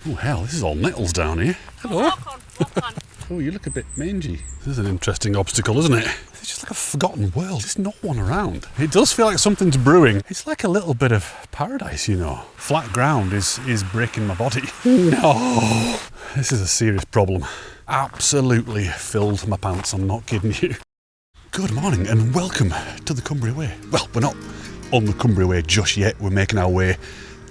Oh hell, this is all nettles down here. Hello. Walk on. Oh, you look a bit mangy. This is an interesting obstacle, isn't it? It's just like a forgotten world. There's no one around. It does feel like something's brewing. It's like a little bit of paradise, you know. Flat ground is breaking my body. No. This is a serious problem. Absolutely filled my pants, I'm not kidding you. Good morning and welcome to the Cumbria Way. Well, we're not on the Cumbria Way just yet. We're making our way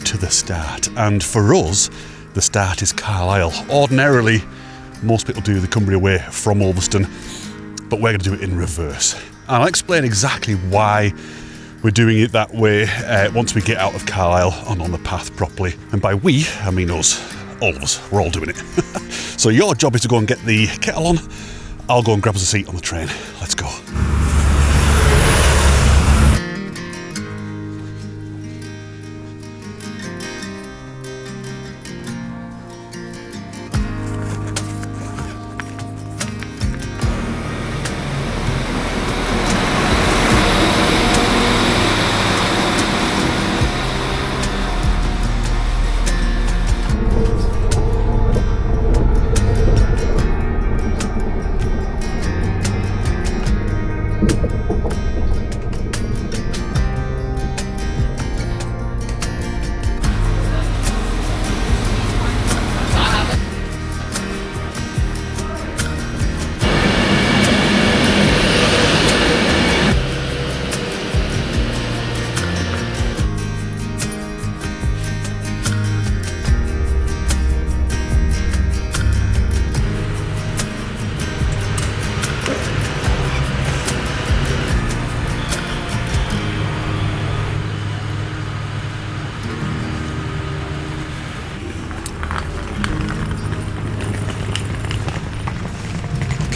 to the start. And for us, the start is Carlisle. Ordinarily, most people do the Cumbria Way from Ulverston, but we're going to do it in reverse. And I'll explain exactly why we're doing it that way once we get out of Carlisle and on the path properly. And by we, I mean us, all of us, we're all doing it. So your job is to go and get the kettle on. I'll go and grab us a seat on the train. Let's go.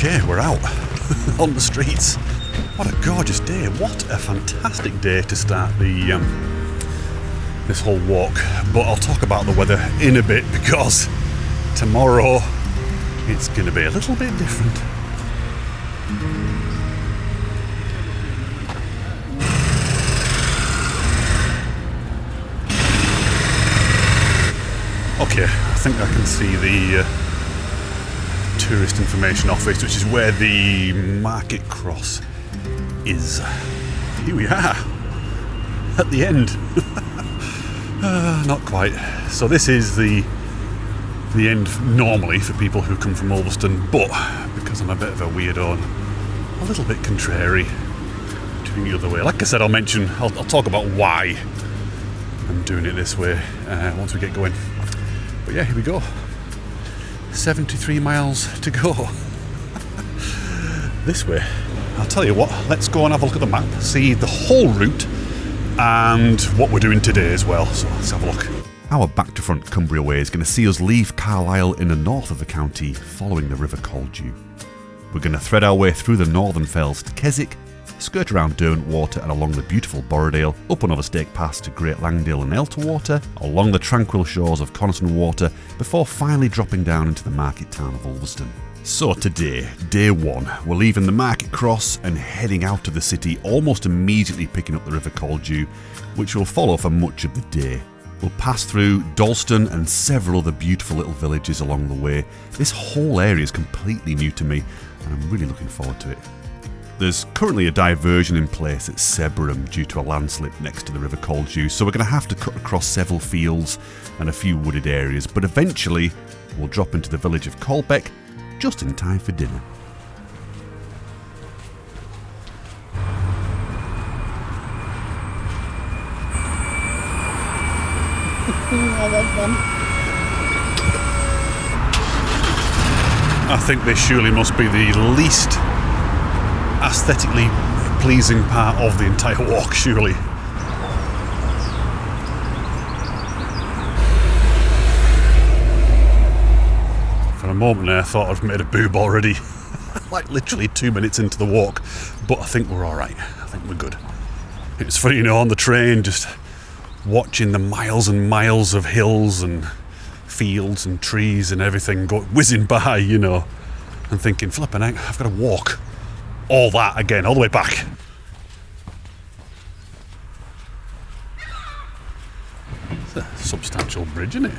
Okay, we're out on the streets. What a gorgeous day. What a fantastic day to start the this whole walk. But I'll talk about the weather in a bit because tomorrow it's going to be a little bit different. Okay, I think I can see the tourist information office, which is where the market cross is. Here we are at the end. Not quite. So this is the end normally for people who come from Ulverston, but because I'm a bit of a weirdo and a little bit contrary, doing it the other way. Like I said, I'll talk about why I'm doing it this way once we get going. But yeah, here we go. 73 miles to go. This way. I'll tell you what, let's go and have a look at the map, see the whole route and what we're doing today as well. So let's have a look. Our back to front Cumbria Way is going to see us leave Carlisle in the north of the county following the River Caldbeck. We're going to thread our way through the northern fells to Keswick, skirt around Derwentwater and along the beautiful Borrowdale, up on Overstake Pass to Great Langdale and Elterwater, along the tranquil shores of Coniston Water, before finally dropping down into the market town of Ulverston. So today, day one, we're leaving the market cross and heading out of the city, almost immediately picking up the River Caldbeck, which will follow for much of the day. We'll pass through Dalston and several other beautiful little villages along the way. This whole area is completely new to me and I'm really looking forward to it. There's currently a diversion in place at Seborham due to a landslip next to the River Caldbeck, so we're going to have to cut across several fields and a few wooded areas, but eventually we'll drop into the village of Caldbeck just in time for dinner. I think this surely must be the least aesthetically pleasing part of the entire walk, surely. For a moment there I thought I'd made a boob already. Like literally 2 minutes into the walk, but I think we're alright. I think we're good. It was funny, you know, on the train just watching the miles and miles of hills and fields and trees and everything go whizzing by, you know, and thinking, flipping heck, I've got to walk all that again, all the way back. It's a substantial bridge, isn't it?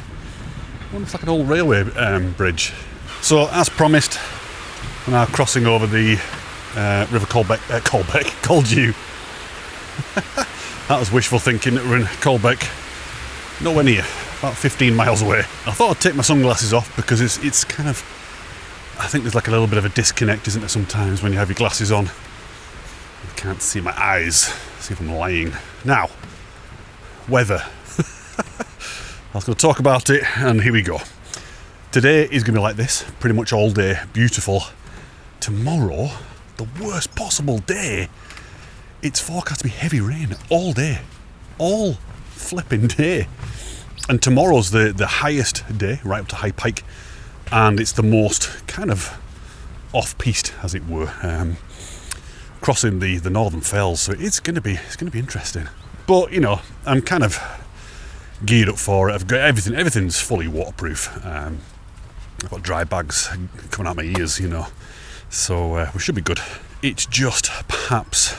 Looks like an old railway bridge. So, as promised, we're now crossing over the River Caldbeck. That was wishful thinking that we're in Caldbeck. Nowhere near, about 15 miles away. I thought I'd take my sunglasses off because it's kind of, I think there's like a little bit of a disconnect, isn't there, sometimes when you have your glasses on. I can't see my eyes, see if I'm lying. Now, weather. I was going to talk about it, and here we go. Today is going to be like this, pretty much all day, beautiful. Tomorrow, the worst possible day, it's forecast to be heavy rain all day. All flipping day. And tomorrow's the highest day, right up to High Pike, and it's the most kind of off-piste, as it were, crossing the Northern Fells. So it's going to be interesting. But you know, I'm kind of geared up for it. I've got everything's fully waterproof. I've got dry bags coming out my ears, you know, so we should be good. It's just perhaps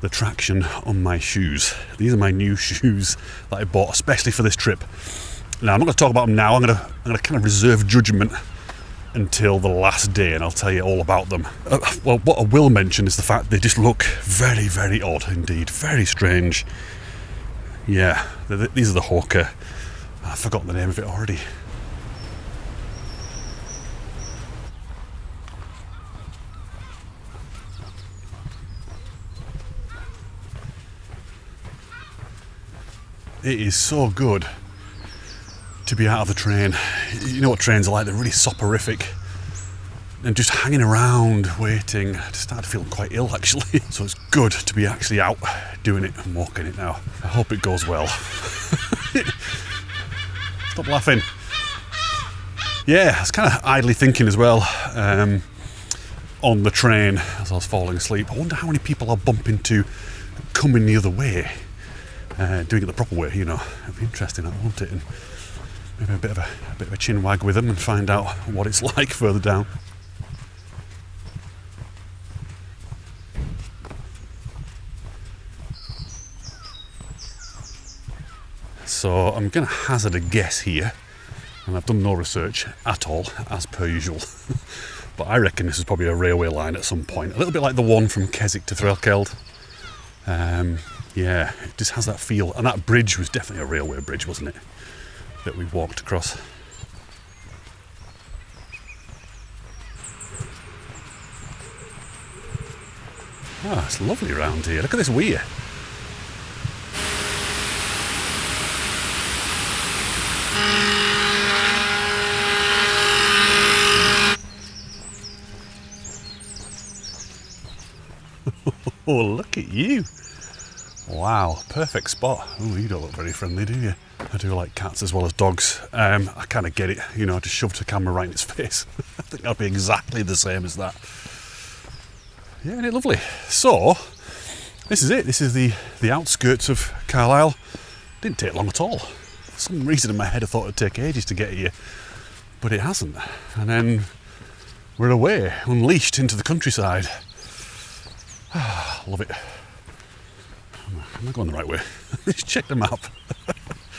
the traction on my shoes. These are my new shoes that I bought especially for this trip. Now, I'm not going to talk about them now. I'm going to kind of reserve judgment until the last day, and I'll tell you all about them. Well, what I will mention is the fact they just look very, very odd indeed. Very strange. Yeah, these are the Hawker. I've forgotten the name of it already. It is so good to be out of the train. You know what trains are like, they're really soporific. And just hanging around, waiting, I just started feeling quite ill actually. So it's good to be actually out doing it and walking it now. I hope it goes well. Stop laughing. Yeah, I was kind of idly thinking as well, on the train as I was falling asleep. I wonder how many people I'll bump into coming the other way. Doing it the proper way, you know. It'd be interesting, won't it? And maybe a bit of a chin wag with them and find out what it's like further down. So I'm going to hazard a guess here, and I've done no research at all, as per usual. But I reckon this is probably a railway line at some point, a little bit like the one from Keswick to Threlkeld. Yeah, it just has that feel. And that bridge was definitely a railway bridge, wasn't it? That we walked across. Oh, it's lovely around here. Look at this weir. Oh, look at you. Wow, perfect spot. Oh, you don't look very friendly, do you? I do like cats as well as dogs. I kind of get it, you know, I just shoved the camera right in its face. I think that'll be exactly the same as that. Yeah, isn't it lovely? So, this is it. This is the outskirts of Carlisle. Didn't take long at all. For some reason in my head I thought it'd take ages to get here, but it hasn't. And then we're away, unleashed into the countryside. Love it. Am I going the right way? Let's check the map.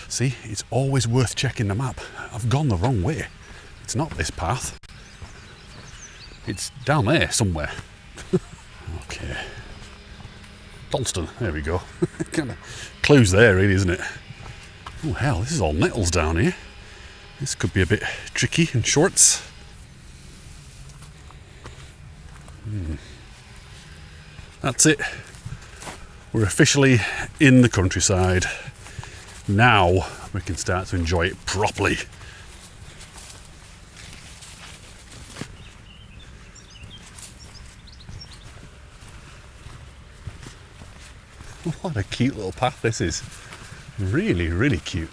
See, it's always worth checking the map. I've gone the wrong way. It's not this path. It's down there somewhere. Okay. Dalston, there we go. Kind of clues there, really, isn't it? Oh hell, this is all nettles down here. This could be a bit tricky in shorts. That's it. We're officially in the countryside. Now we can start to enjoy it properly. What a cute little path this is. Really, really cute.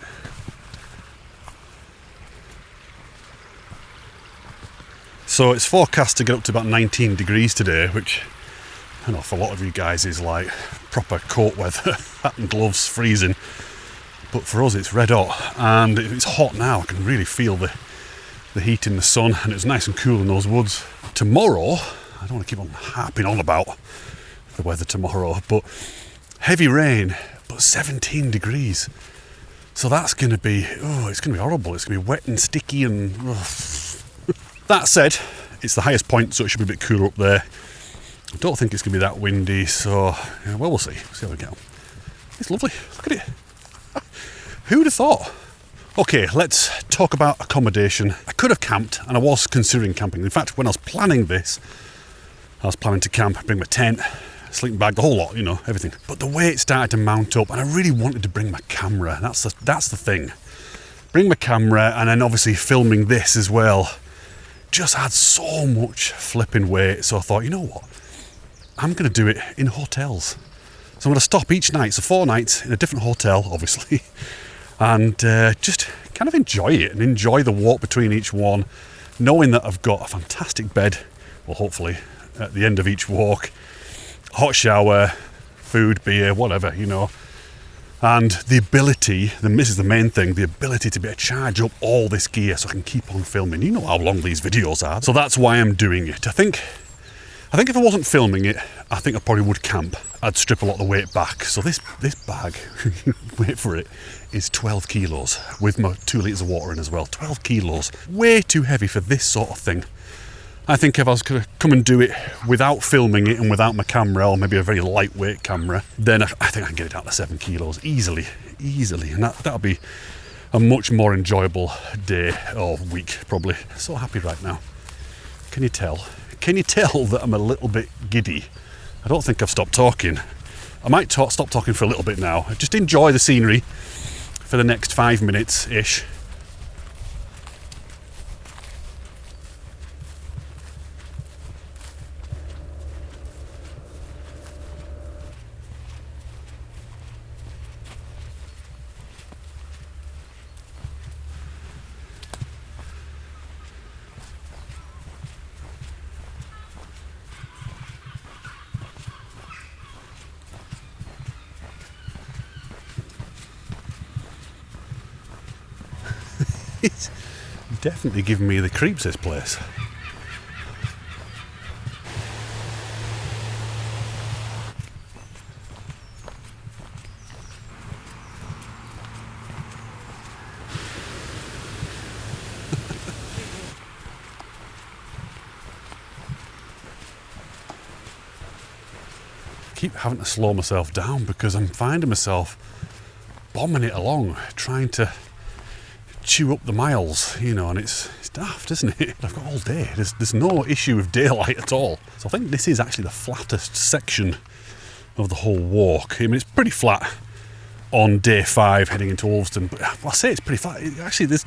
So it's forecast to get up to about 19 degrees today, which I know for a lot of you guys is like proper coat weather, hat and gloves, freezing. But for us it's red hot, and it's hot now. I can really feel the heat in the sun, and it's nice and cool in those woods. Tomorrow, I don't want to keep on harping on about the weather tomorrow, but heavy rain, but 17 degrees. So that's going to be, oh, it's going to be horrible. It's going to be wet and sticky and... Oh. That said, it's the highest point, so it should be a bit cooler up there. I don't think it's going to be that windy, so, yeah, well, we'll see. We'll see how we get on. It's lovely. Look at it. Who'd have thought? Okay, let's talk about accommodation. I could have camped, and I was considering camping. In fact, when I was planning this, I was planning to camp, bring my tent, sleeping bag, the whole lot, you know, everything. But the way it started to mount up, and I really wanted to bring my camera. That's the thing. Bring my camera, and then obviously filming this as well just had so much flipping weight. So I thought, you know what? I'm going to do it in hotels. So I'm going to stop each night, so 4 nights in a different hotel, obviously, and just kind of enjoy it and enjoy the walk between each one, knowing that I've got a fantastic bed, well, hopefully, at the end of each walk, hot shower, food, beer, whatever, you know, and the ability, this is the main thing, the ability to be able to charge up all this gear so I can keep on filming. You know how long these videos are, so that's why I'm doing it. I think if I wasn't filming it, I think I probably would camp. I'd strip a lot of the weight back. So this bag, wait for it, is 12 kilos with my 2 litres of water in as well. 12 kilos. Way too heavy for this sort of thing. I think if I was going to come and do it without filming it and without my camera, or maybe a very lightweight camera, then I think I can get it down to 7 kilos easily. And that'll be a much more enjoyable day or week, probably. So happy right now. Can you tell? Can you tell that I'm a little bit giddy? I don't think I've stopped talking. I might stop talking for a little bit now. Just enjoy the scenery for the next 5 minutes-ish. It's definitely giving me the creeps, this place. I keep having to slow myself down because I'm finding myself bombing it along, trying to chew up the miles, you know, and it's daft, isn't it? I've got all day. There's no issue with daylight at all. So I think this is actually the flattest section of the whole walk. I mean, it's pretty flat on day 5 heading into Ulverston, but I say it's pretty flat. Actually, there's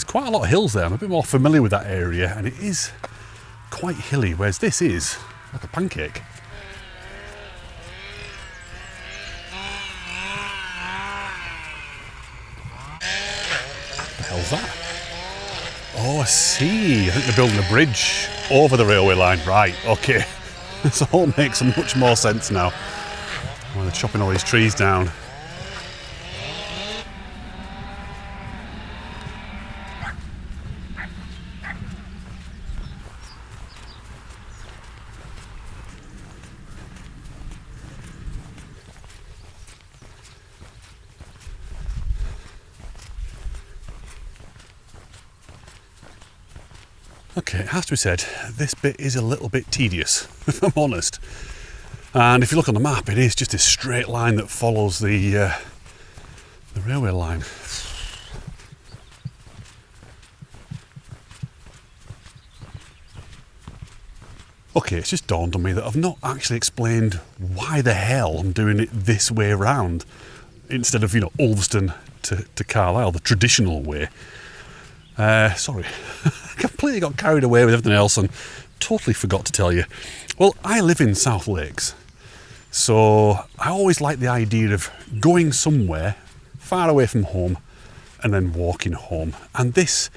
quite a lot of hills there. I'm a bit more familiar with that area, and it is quite hilly, whereas this is like a pancake. Hell's that? Oh, I see. I think they're building a bridge over the railway line. Right, okay. This all makes much more sense now. Oh, they're chopping all these trees down. Okay, it has to be said, this bit is a little bit tedious, if I'm honest. And if you look on the map, it is just a straight line that follows the railway line. Okay, it's just dawned on me that I've not actually explained why the hell I'm doing it this way around instead of, you know, Ulverston to Carlisle, the traditional way. Sorry, completely got carried away with everything else and totally forgot to tell you. Well, I live in South Lakes, so I always like the idea of going somewhere far away from home and then walking home. And this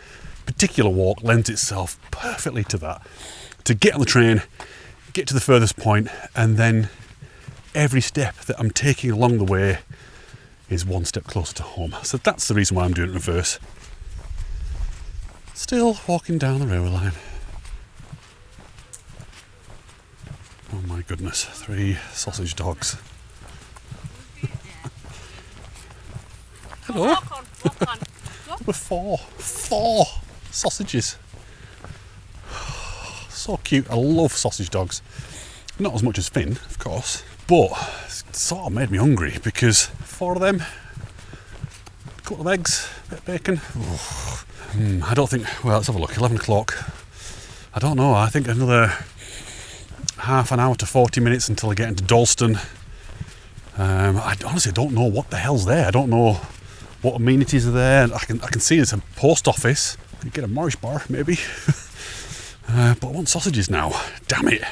particular walk lends itself perfectly to that. To get on the train, get to the furthest point, and then every step that I'm taking along the way is one step closer to home. So that's the reason why I'm doing it in reverse. Still walking down the railway line. Oh my goodness, 3 sausage dogs. Hello. Walk on. With four sausages. So cute. I love sausage dogs. Not as much as Finn, of course, but it sort of made me hungry because 4 of them, a couple of eggs, a bit of bacon. I don't think, well, let's have a look, 11 o'clock. I don't know, I think another half an hour to 40 minutes until I get into Dalston. I honestly don't know what the hell's there. I don't know what amenities are there. I can see there's a post office. I could get a Morris bar, maybe. But I want sausages now. Damn it.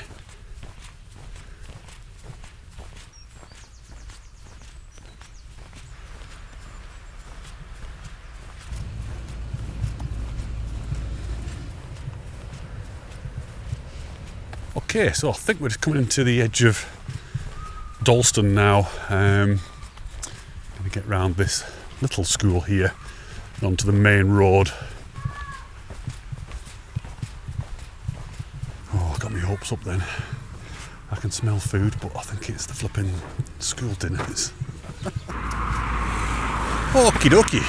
Okay, so I think we're just coming into the edge of Dalston now. Going to get round this little school here and onto the main road. Oh, got me hopes up then. I can smell food, but I think it's the flipping school dinners. Okie dokie.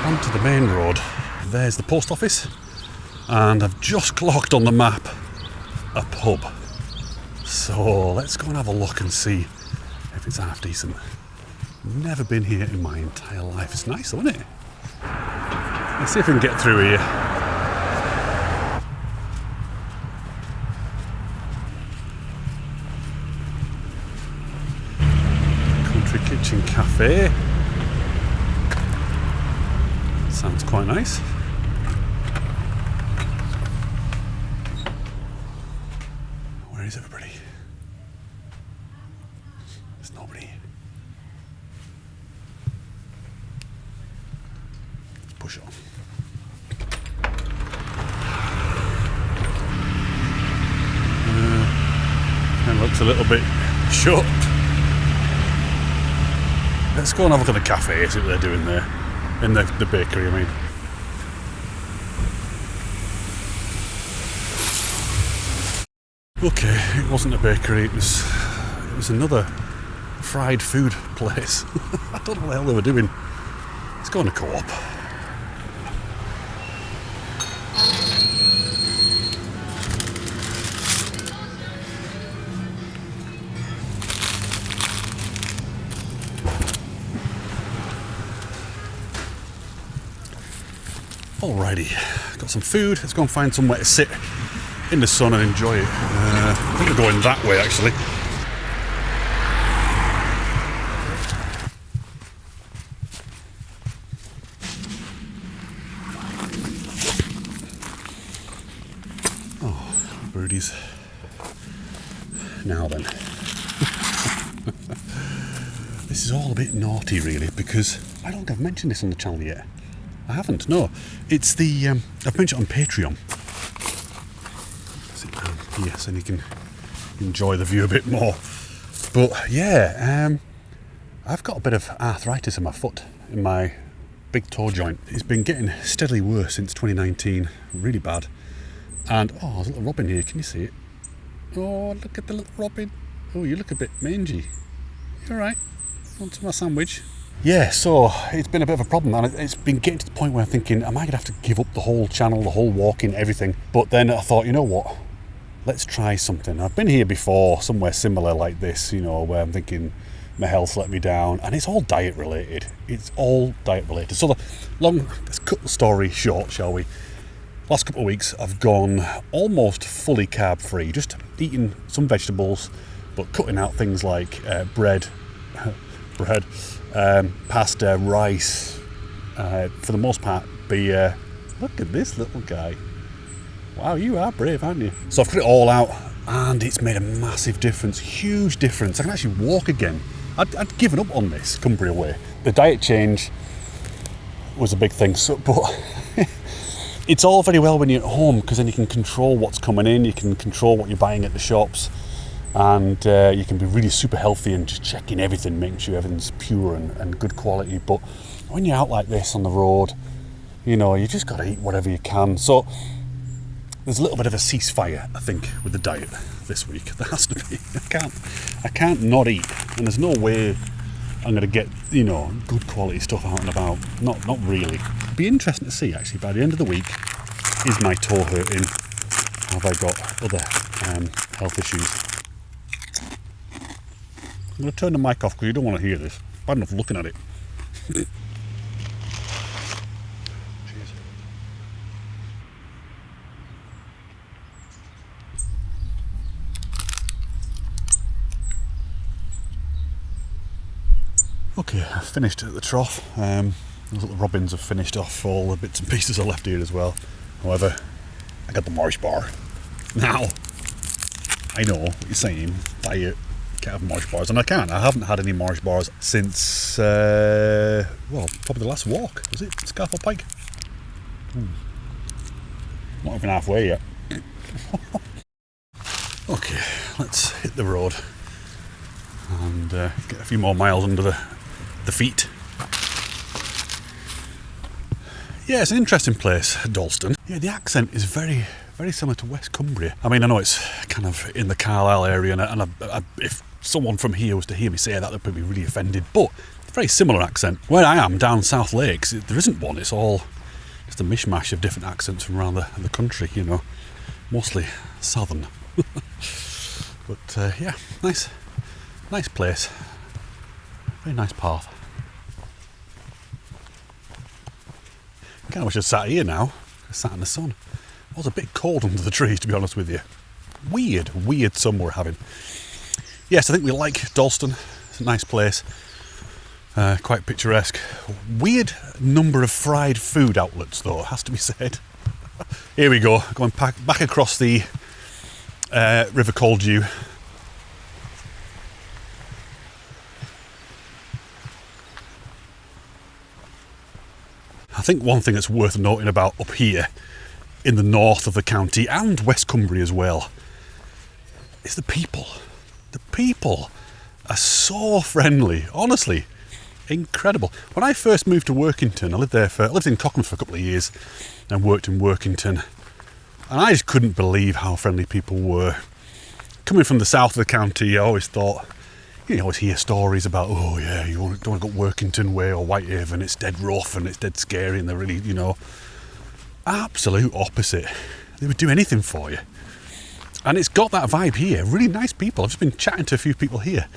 Onto the main road. There's the post office. And I've just clocked on the map a pub. So let's go and have a look and see if it's half decent. Never been here in my entire life. It's nice, isn't it? Let's see if we can get through here. Country Kitchen Cafe. Sounds quite nice. Where is everybody? There's nobody. Let's push on. It looks a little bit shut. Let's go and have a look at the cafe, see what they're doing there. In the bakery, I mean. Okay, it wasn't a bakery, it was another fried food place. I don't know what the hell they were doing. Let's go on a Co-op. Alrighty, got some food. Let's go and find somewhere to sit in the sun and enjoy it. I think we're going that way actually. Oh, birdies. Now then. This is all a bit naughty really because I don't think I've mentioned this on the channel yet. I haven't, no. It's the, I've mentioned it on Patreon. Sit down, yes, and you can enjoy the view a bit more. But yeah, I've got a bit of arthritis in my foot, in my big toe joint. It's been getting steadily worse since 2019, really bad. And, oh, there's a little robin here, can you see it? Oh, look at the little robin. Oh, you look a bit mangy. You alright? Want some of my sandwich? Yeah, so it's been a bit of a problem and it's been getting to the point where I'm thinking, am I going to have to give up the whole channel, the whole walking, everything? But then I thought, you know what, let's try something. I've been here before, somewhere similar like this, you know, where I'm thinking my health let me down, and it's all diet related. It's all diet related. So let's cut the story short, shall we? Last couple of weeks I've gone almost fully carb free, just eating some vegetables, but cutting out things like bread, pasta, rice, for the most part beer. Look at this little guy. Wow, you are brave, aren't you? So I've cut it all out and it's made a massive difference, huge difference. I can actually walk again. I'd given up on this Cumbria Way. The diet change was a big thing, but it's all very well when you're at home because then you can control what's coming in, you can control what you're buying at the shops, and you can be really super healthy and just checking everything, making sure everything's pure and good quality. But when you're out like this on the road, you know, you just got to eat whatever you can. So there's a little bit of a ceasefire, I think, with the diet this week. There has to be. I can't not eat, and there's no way I'm going to get, you know, good quality stuff out and about. Not really. It'd be interesting to see, actually, by the end of the week, is my toe hurting? Have I got other health issues? I'm going to turn the mic off because you don't want to hear this. Bad enough looking at it. Okay, I've finished at the trough. Looks like the robins have finished off all the bits and pieces I left here as well. However, I got the marsh bar. Now, I know what you're saying, that you can't have marsh bars, and I can't. I haven't had any marsh bars since, well, probably the last walk. Was it Scaffold Pike? Not even halfway yet. Okay, let's hit the road and get a few more miles under the feet. Yeah, it's an interesting place, Dalston. Yeah, the accent is very, very similar to West Cumbria. I mean, I know it's kind of in the Carlisle area, and if someone from here was to hear me say that, they'd probably be really offended, but it's a very similar accent. Where I am, down South Lakes, there isn't one. It's all just a mishmash of different accents from around the country, you know, mostly southern. But yeah, nice place. Very nice path. I kind of wish I sat here now. I sat in the sun. I was a bit cold under the trees, to be honest with you. Weird sun we're having. Yes, I think we like Dalston. It's a nice place. Quite picturesque. Weird number of fried food outlets, though, it has to be said. Here we go, going back across the River Caldbeck. I think one thing that's worth noting about up here in the north of the county and West Cumbria as well is the people. The people are so friendly, honestly, incredible. When I first moved to Workington, I lived in Cockham for a couple of years and worked in Workington, and I just couldn't believe how friendly people were. Coming from the south of the county, I always thought, you always hear stories about, oh yeah, you don't want to go Workington Way or Whitehaven, it's dead rough and it's dead scary, and they're really, you know, absolute opposite. They would do anything for you. And it's got that vibe here. Really nice people. I've just been chatting to a few people here.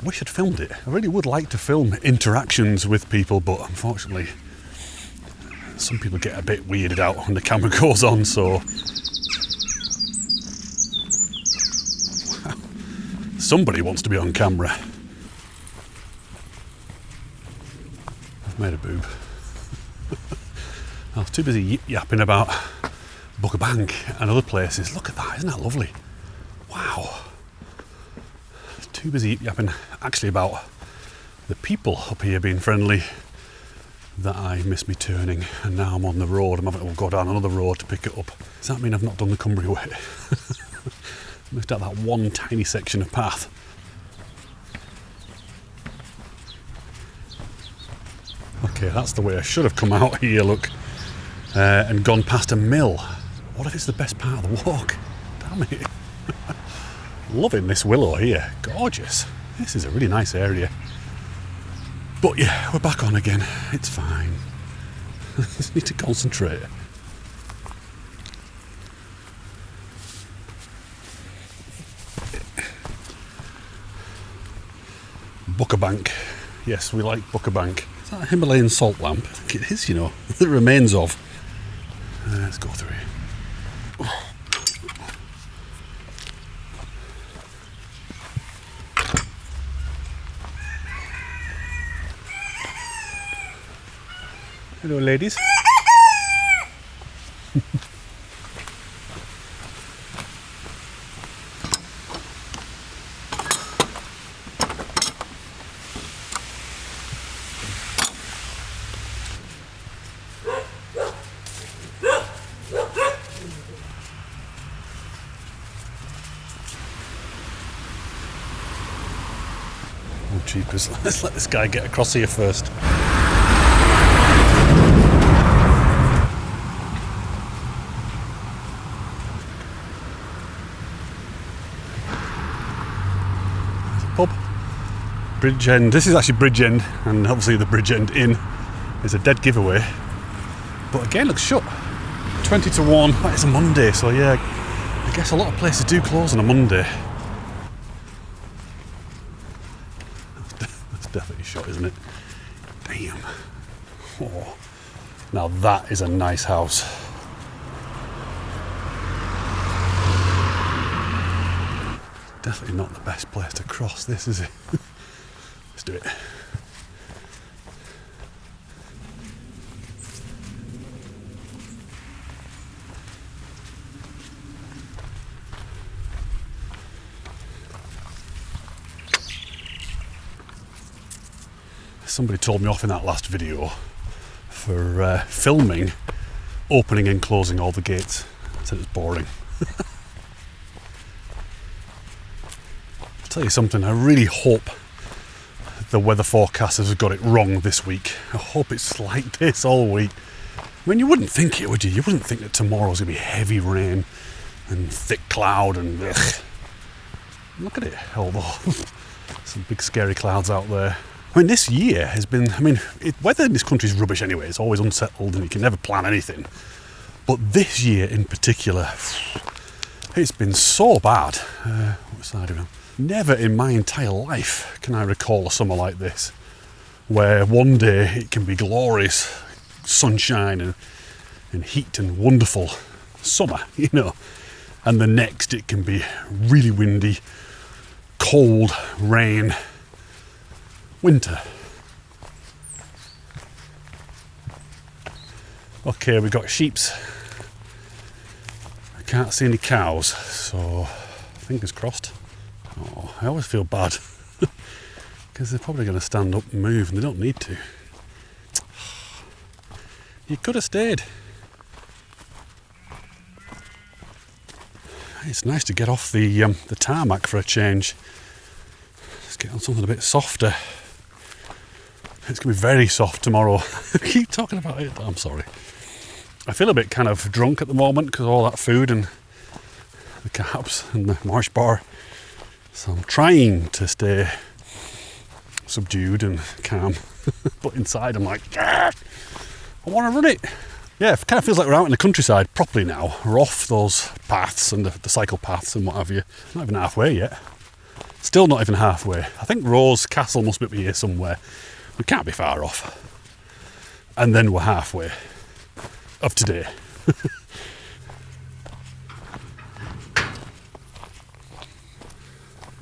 I wish I'd filmed it. I really would like to film interactions with people, but unfortunately some people get a bit weirded out when the camera goes on, so somebody wants to be on camera. I've made a boob. I was too busy yip-yapping about Bank and other places. Look at that, isn't that lovely? Wow. Too busy yip-yapping actually about the people up here being friendly that I missed me turning, and now I'm on the road. I'm having to go down another road to pick it up. Does that mean I've not done the Cumbria Way? Missed out that one tiny section of path. Okay, that's the way I should have come out here, look, and gone past a mill. What if it's the best part of the walk? Damn it. Loving this willow here. Gorgeous. This is a really nice area. But yeah, we're back on again. It's fine. Just need to concentrate. Bank. Yes, we like Bank. Is that a Himalayan salt lamp? I think it is, you know. The remains of. Let's go through. Hello, ladies. Oh, jeepers. Let's let this guy get across here first. Pub. Bridgend. This is actually Bridgend, and obviously the Bridgend Inn is a dead giveaway. But again, looks shut. 20 to 1. That is a Monday, so yeah, I guess a lot of places do close on a Monday. That's definitely shut, isn't it? Damn. Oh. Now that is a nice house. Definitely not the best place to cross this, is it? Let's do it. Somebody told me off in that last video for filming opening and closing all the gates. I said it's boring. I'll tell you something, I really hope the weather forecasters have got it wrong this week. I hope it's like this all week. I mean, you wouldn't think it, would you? You wouldn't think that tomorrow's going to be heavy rain and thick cloud and ugh. Look at it, although some big scary clouds out there. I mean, this year has been, weather in this country is rubbish anyway. It's always unsettled and you can never plan anything. But this year in particular, it's been so bad. What side am I? Never in my entire life can I recall a summer like this, where one day it can be glorious sunshine and heat and wonderful summer, you know, and the next it can be really windy, cold, rain, winter. Okay, we've got sheeps. I can't see any cows, so fingers crossed. Oh, I always feel bad because they're probably going to stand up and move, and they don't need to. You could have stayed. It's nice to get off the tarmac for a change. Let's get on something a bit softer. It's going to be very soft tomorrow. I keep talking about it. I'm sorry. I feel a bit kind of drunk at the moment because of all that food and the caps and the marsh bar. So I'm trying to stay subdued and calm. But inside I'm like, I want to run it. Yeah, it kind of feels like we're out in the countryside properly now. We're off those paths and the cycle paths and what have you. Not even halfway yet. Still not even halfway. I think Rose Castle must be up here somewhere. We can't be far off. And then we're halfway of today.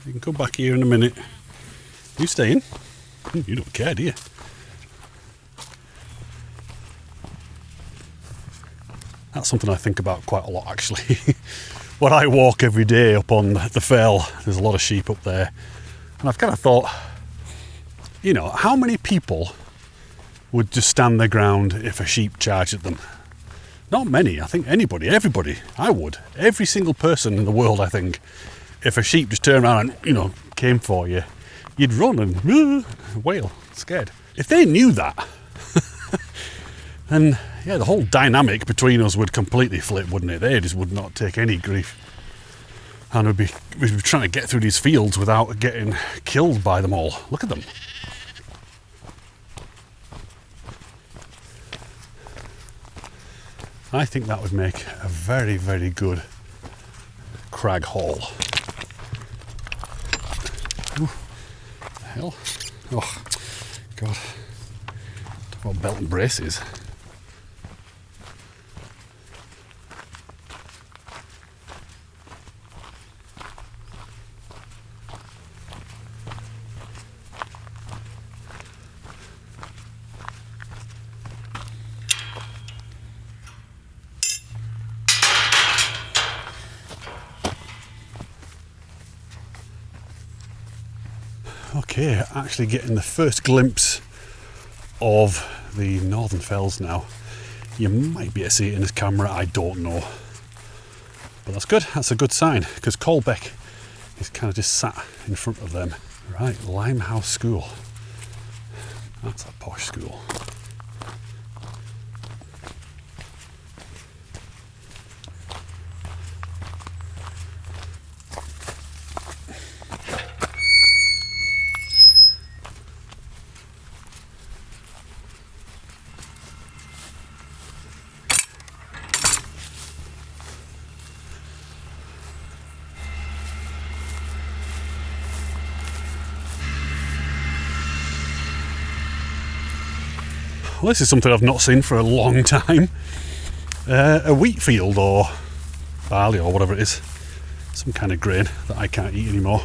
You can come back here in a minute. You staying? You don't care, do you? That's something I think about quite a lot, actually. When I walk every day up on the fell, there's a lot of sheep up there. And I've kind of thought, you know, how many people would just stand their ground if a sheep charged at them? Not many. I think anybody, everybody. I would. Every single person in the world, I think. If a sheep just turned around and, you know, came for you, you'd run and wail, scared. If they knew that, then, yeah, the whole dynamic between us would completely flip, wouldn't it? They just would not take any grief. And we'd be trying to get through these fields without getting killed by them all. Look at them. I think that would make a very, very good Crag haul. Ooh, the hell? Oh, God. Talk about belt and braces. Okay, actually getting the first glimpse of the Northern Fells now. You might be able to see it in this camera, I don't know. But that's good, that's a good sign, because Caldbeck is kind of just sat in front of them. Right, Limehouse School. That's a posh school. Well, this is something I've not seen for a long time. A wheat field or barley or whatever it is. Some kind of grain that I can't eat anymore.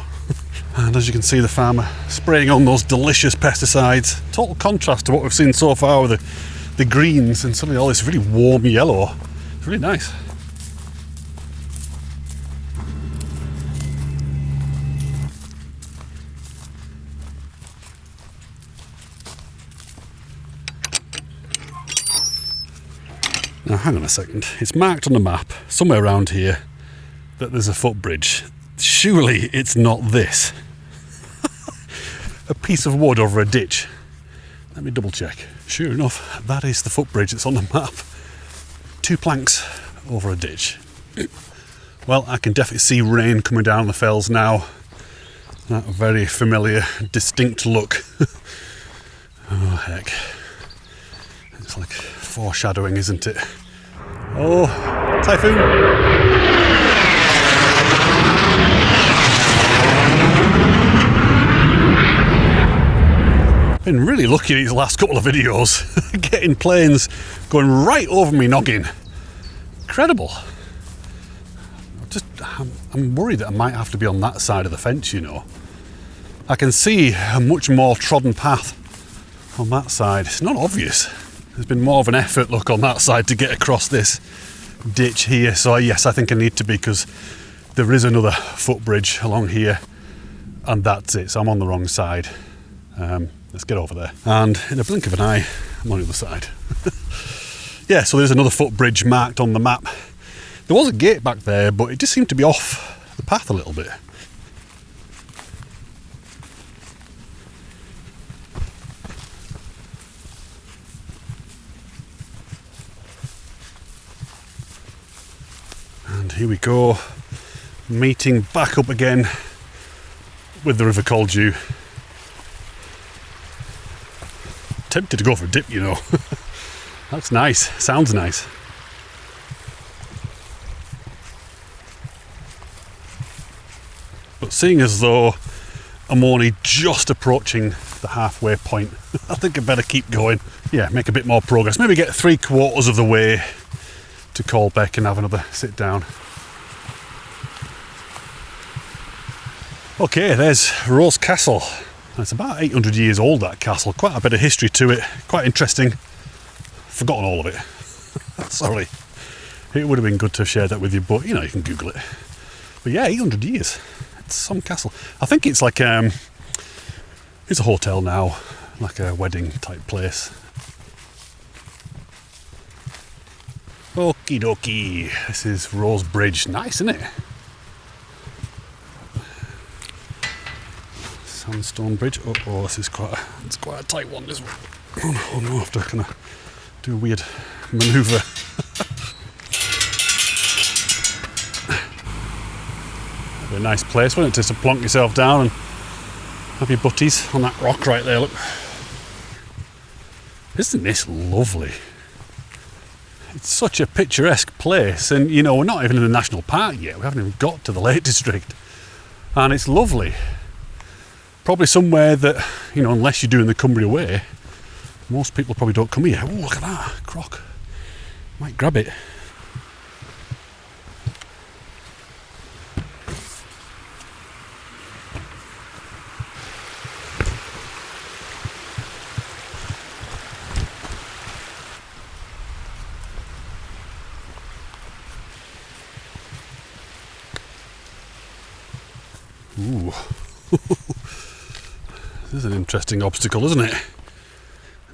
And as you can see, the farmer spraying on those delicious pesticides. Total contrast to what we've seen so far with the greens and suddenly all this really warm yellow. It's really nice. Now hang on a second, it's marked on the map somewhere around here that there's a footbridge. Surely it's not this. A piece of wood over a ditch. Let me double check. Sure enough, that is the footbridge that's on the map. 2 planks over a ditch. Well, I can definitely see rain coming down the fells now. That very familiar, distinct look. Oh heck. It's like foreshadowing, isn't it? Oh, typhoon! Been really lucky these last couple of videos, getting planes going right over me noggin. Incredible. I'm worried that I might have to be on that side of the fence, you know. I can see a much more trodden path on that side. It's not obvious. There's been more of an effort, look, on that side to get across this ditch here. So yes, I think I need to be, because there is another footbridge along here and that's it. So I'm on the wrong side. Let's get over there. And in a blink of an eye, I'm on the other side. Yeah, so there's another footbridge marked on the map. There was a gate back there, but it just seemed to be off the path a little bit. And here we go, meeting back up again with the River Caldbeck. Tempted to go for a dip, you know. That's nice, sounds nice. But seeing as though I'm only just approaching the halfway point, I think I better keep going. Yeah, make a bit more progress. Maybe get 3/4 of the way to Caldbeck and have another sit down. Okay, there's Rose Castle. It's about 800 years old, that castle. Quite a bit of history to it. Quite interesting. Forgotten all of it. Sorry. It would have been good to have shared that with you, but you know, you can Google it. But yeah, 800 years. It's some castle. I think it's like it's a hotel now, like a wedding type place. Okie dokie. This is Rose Bridge. Nice, isn't it? Sandstone bridge. Oh, this is quite a tight one, this one. Oh no, I have to kind of do a weird manoeuvre. That'd be a nice place, wouldn't it, just to plonk yourself down and have your butties on that rock right there, look. Isn't this lovely? It's such a picturesque place, and you know, we're not even in the national park yet. We haven't even got to the Lake District, and it's lovely. Probably somewhere that, you know, unless you're doing the Cumbria Way, most people probably don't come here. Oh, look at that croc. Might grab it. Ooh. This is an interesting obstacle, isn't it?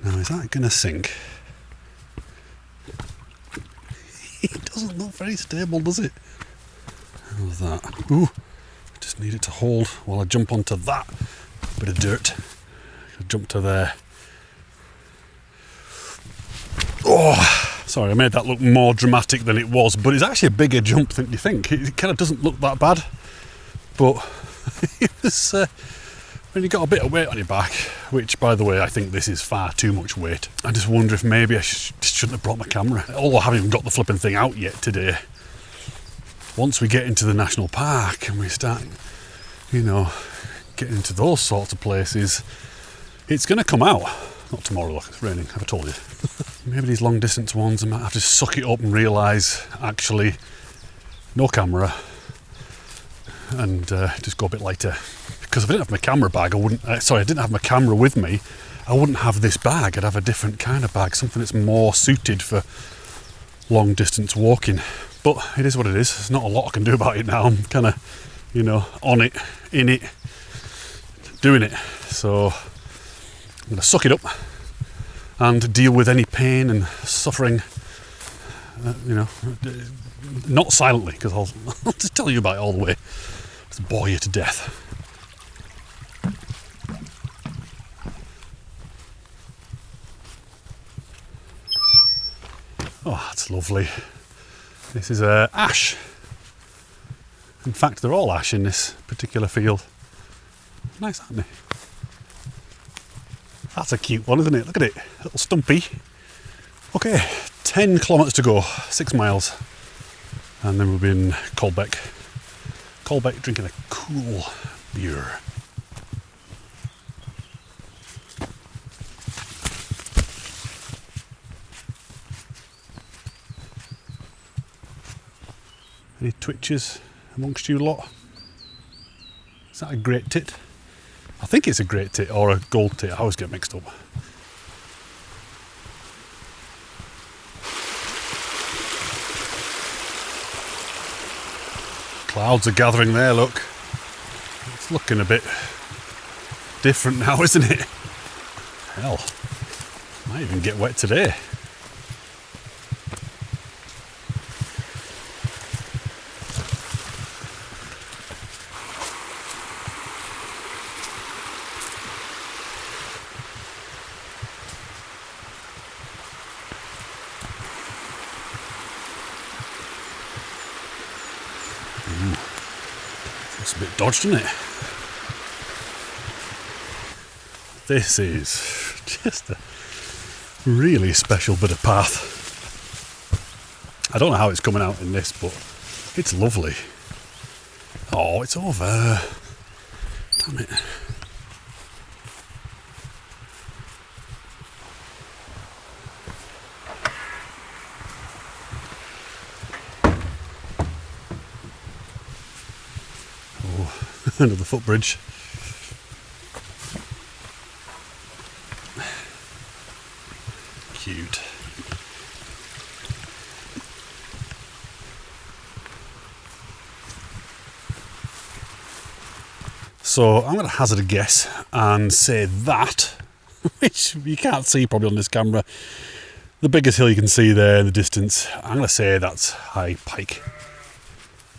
Now, is that going to sink? It doesn't look very stable, does it? How's that? Ooh, I just need it to hold while I jump onto that bit of dirt. I'll jump to there. Oh, sorry, I made that look more dramatic than it was, but it's actually a bigger jump than you think. It kind of doesn't look that bad, but it was... when you got a bit of weight on your back, which, by the way, I think this is far too much weight. I just wonder if maybe I shouldn't have brought my camera. Although I haven't even got the flipping thing out yet today. Once we get into the national park and we start, you know, getting into those sorts of places, it's going to come out. not tomorrow, look, it's raining, have I told you? Maybe these long distance ones, I might have to suck it up and realise, actually, no camera, and just go a bit lighter. Because if I didn't have my camera bag, I didn't have my camera with me, I wouldn't have this bag. I'd have a different kind of bag, something that's more suited for long distance walking. But it is what it is. There's not a lot I can do about it now. I'm kind of, on it, in it, doing it. So I'm going to suck it up and deal with any pain and suffering, not silently, because I'll just tell you about it all the way. Just bore you to death. Oh, that's lovely. This is ash. In fact, they're all ash in this particular field. Nice, aren't they? That's a cute one, isn't it? Look at it, little stumpy. Okay, 10 kilometres to go, 6 miles. And then we'll be in Caldbeck. Caldbeck drinking a cool beer. Any twitches amongst you lot? Is that a great tit? I think it's a great tit or a gold tit. I always get mixed up. Clouds are gathering there, look. It's looking a bit different now, isn't it? Hell, might even get wet today. It's a bit dodged, isn't it? This is just a really special bit of path. I don't know how it's coming out in this, but it's lovely. Oh, it's over. Damn it. Another footbridge. Cute. So I'm going to hazard a guess and say that, which you can't see probably on this camera, the biggest hill you can see there in the distance, I'm going to say that's High Pike,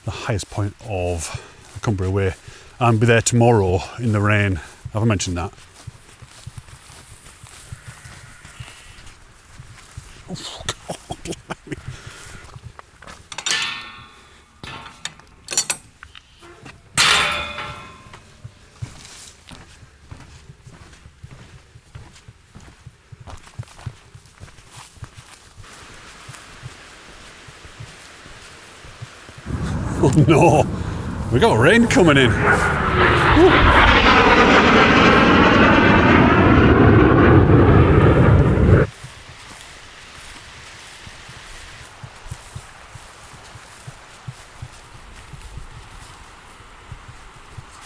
the highest point of the Cumbria Way. And be there tomorrow in the rain. Have I mentioned that? Oh, God, oh no, we got rain coming in.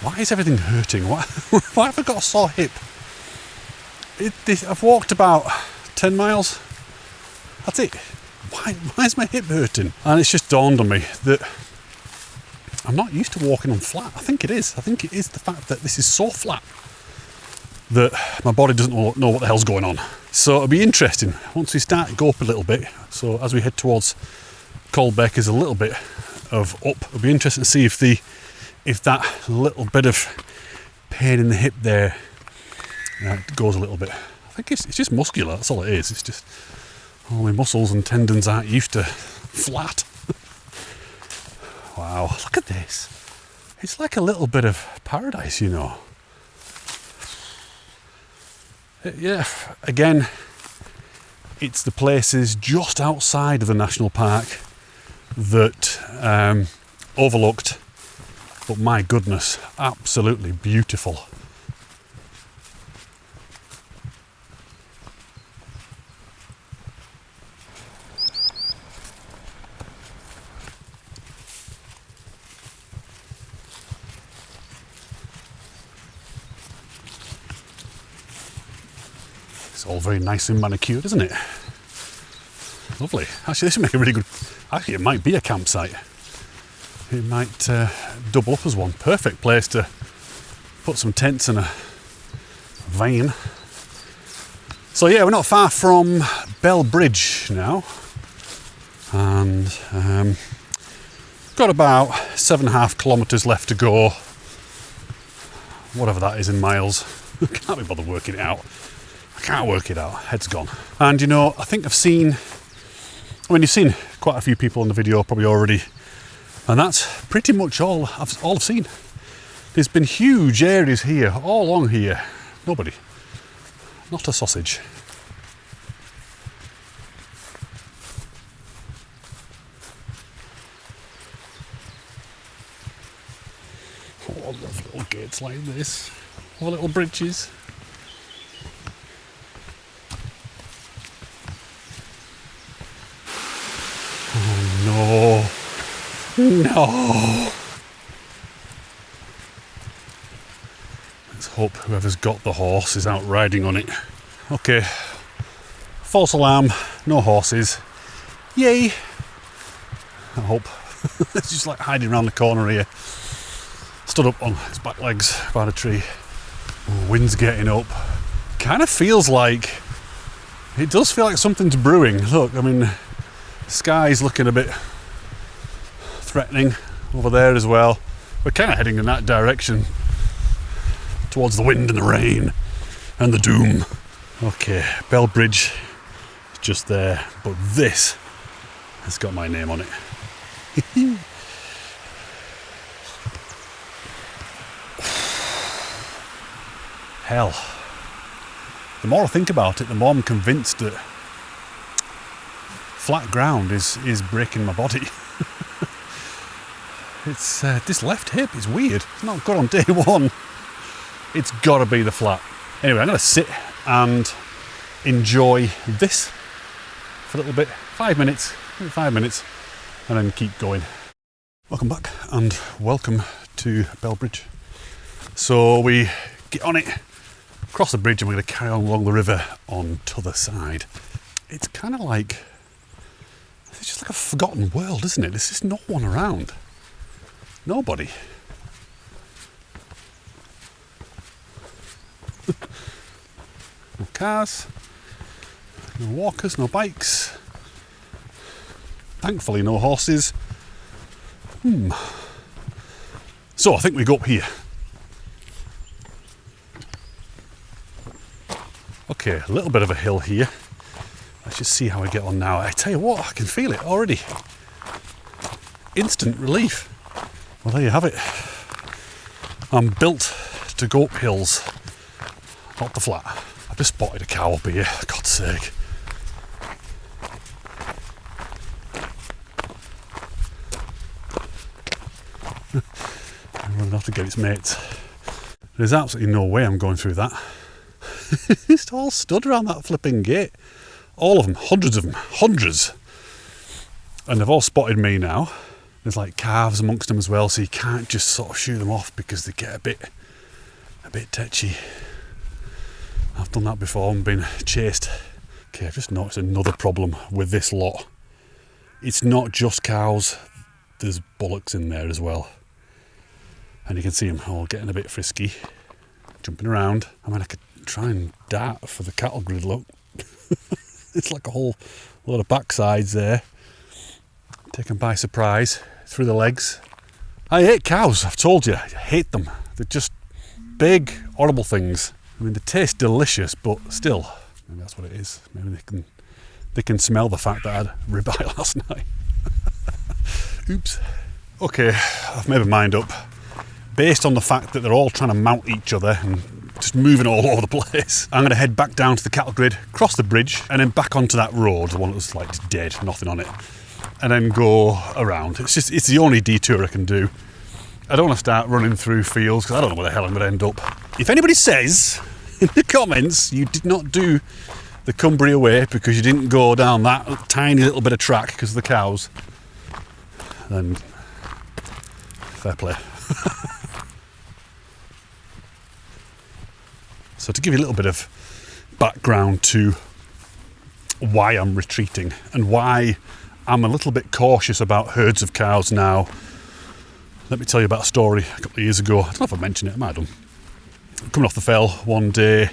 Why is everything hurting? Why have I got a sore hip? I've walked about 10 miles. That's it. Why is my hip hurting? And it's just dawned on me that I'm not used to walking on flat. I think it is. I think it is the fact that this is so flat that my body doesn't know what the hell's going on. So it'll be interesting once we start to go up a little bit. So as we head towards Caldbeck is a little bit of up. It'll be interesting to see if that little bit of pain in the hip there goes a little bit. I think it's just muscular. That's all it is. It's just all my muscles and tendons aren't used to flat. Wow, look at this. It's like a little bit of paradise, you know. Yeah, again, it's the places just outside of the national park that overlooked, but my goodness, absolutely beautiful. It's all very nicely manicured, isn't it? Lovely. Actually, this would make a really good... Actually, it might be a campsite. It might double up as one. Perfect place to put some tents and a van. So yeah, we're not far from Bell Bridge now. And got about 7.5 kilometres left to go. Whatever that is in miles. I can't be bothered working it out. I can't work it out. Head's gone. And you know, I think I've seen... I mean, you've seen quite a few people on the video probably already. And that's pretty much all I've seen. There's been huge areas here, all along here. Nobody. Not a sausage. Oh, I love little gates like this. Or little bridges. Oh no. No. Let's hope whoever's got the horse is out riding on it. Okay. False alarm. No horses. Yay. I hope. It's just like hiding around the corner here. Stood up on his back legs by the tree. Oh, wind's getting up. Kind of feels like... It does feel like something's brewing. Look, I mean, the sky's looking a bit threatening over there as well. We're kind of heading in that direction. Towards the wind and the rain and the doom. Okay, Bell Bridge is just there. But this has got my name on it. Hell. The more I think about it, the more I'm convinced that flat ground is breaking my body. It's this left hip is weird. It's not good on day one. It's got to be the flat. Anyway, I'm going to sit and enjoy this for a little bit. 5 minutes, 5 minutes, and then keep going. Welcome back and welcome to Bell Bridge. So we get on it, cross the bridge, and we're going to carry on along the river on to the side. It's kind of like, it's just like a forgotten world, isn't it? There's just no one around. Nobody. No cars, no walkers, no bikes. Thankfully, no horses. So I think we go up here. Okay, a little bit of a hill here. Let's just see how we get on now. I tell you what, I can feel it already. Instant relief. Well, there you have it. I'm built to go up hills, not the flat. I've just spotted a cow up here, for God's sake. I'm running off to get its mates. There's absolutely no way I'm going through that. It's all stood around that flipping gate. All of them, hundreds of them, hundreds. And they've all spotted me now. There's like calves amongst them as well, so you can't just sort of shoo them off because they get a bit tetchy. I've done that before and been chased. Okay, I've just noticed another problem with this lot. It's not just cows, there's bullocks in there as well. And you can see them all getting a bit frisky, jumping around. I mean, I could try and dart for the cattle grid, look. It's like a whole lot of backsides there. Taken by surprise, through the legs. I hate cows, I've told you, I hate them. They're just big, horrible things. I mean, they taste delicious, but still, maybe that's what it is. Maybe they can smell the fact that I had ribeye last night. Oops. Okay, I've made my mind up. Based on the fact that they're all trying to mount each other and just moving all over the place, I'm going to head back down to the cattle grid, cross the bridge, and then back onto that road, the one that was like dead, nothing on it, and then go around. It's the only detour I can do. I don't want to start running through fields because I don't know where the hell I'm going to end up. If anybody says in the comments you did not do the Cumbria Way because you didn't go down that tiny little bit of track because of the cows, then fair play. So to give you a little bit of background to why I'm retreating and why I'm a little bit cautious about herds of cows now. Let me tell you about a story a couple of years ago. I don't know if I mentioned it, I might have done. Coming off the fell one day,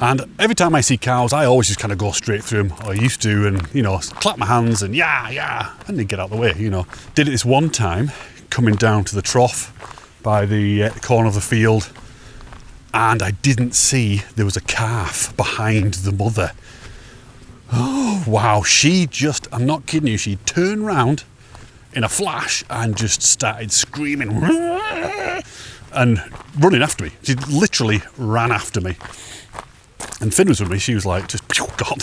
and every time I see cows, I always just kind of go straight through them, or I used to, and, you know, clap my hands and yeah, and then get out of the way, you know. Did it this one time, coming down to the trough by the corner of the field, and I didn't see there was a calf behind the mother. Oh, wow, she just, I'm not kidding you, she turned round in a flash and just started screaming and running after me. She literally ran after me. And Finn was with me, she was like, just gone.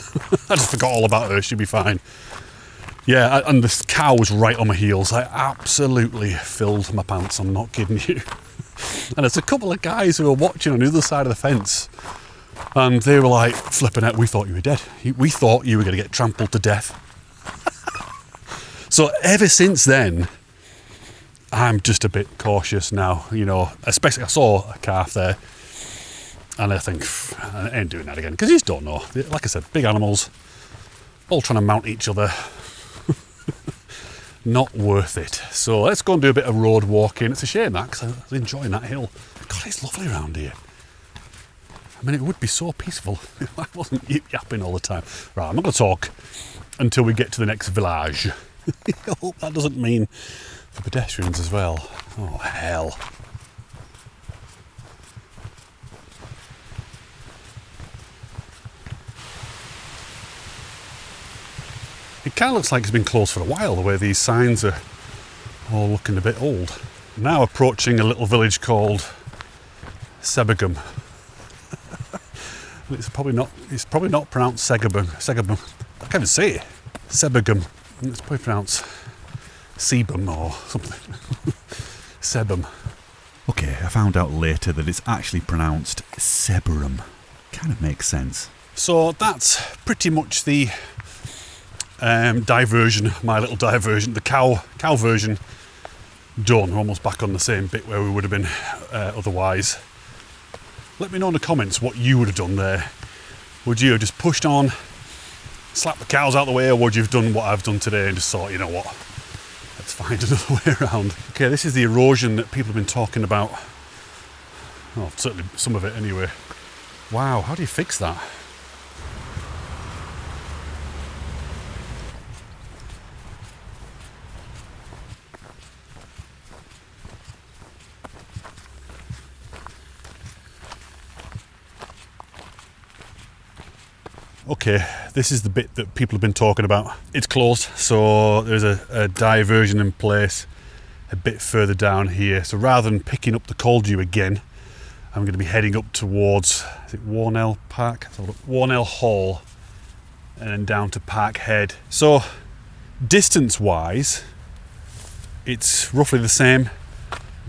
I just forgot all about her, she'd be fine. Yeah, and this cow was right on my heels. I absolutely filled my pants, I'm not kidding you. And there's a couple of guys who were watching on the other side of the fence, and they were like flipping out. We thought you were dead. We thought you were going to get trampled to death. So ever since then, I'm just a bit cautious now, you know, especially I saw a calf there and I think, I ain't doing that again, because you just don't know. Like I said, big animals, all trying to mount each other. Not worth it. So let's go and do a bit of road walking. It's a shame that, because I was enjoying that hill. God, it's lovely around here. I mean, it would be so peaceful if I wasn't yip-yapping all the time. Right, I'm not going to talk until we get to the next village. I hope that doesn't mean for pedestrians as well. Oh, hell. It kind of looks like it's been closed for a while, the way these signs are all looking a bit old. Now approaching a little village called Sebegum. It's probably not pronounced Segabum. I can't even say it. Sebegum. It's probably pronounced Sebum or something. Sebum. Okay, I found out later that it's actually pronounced Seberum. Kind of makes sense. So that's pretty much the diversion, my little diversion, the cow version done. We're almost back on the same bit where we would have been otherwise. Let me know in the comments what you would have done there. Would you have just pushed on, slapped the cows out of the way, or would you have done what I've done today and just thought, you know what, let's find another way around. Okay, this is the erosion that people have been talking about. Oh, certainly some of it anyway. Wow, how do you fix that? Okay, this is the bit that people have been talking about. It's closed, so there's a diversion in place a bit further down here. So rather than picking up the Caldbeck again, I'm going to be heading up towards, is it Warnell Park? Warnell Hall, and then down to Park Head. So distance-wise, it's roughly the same,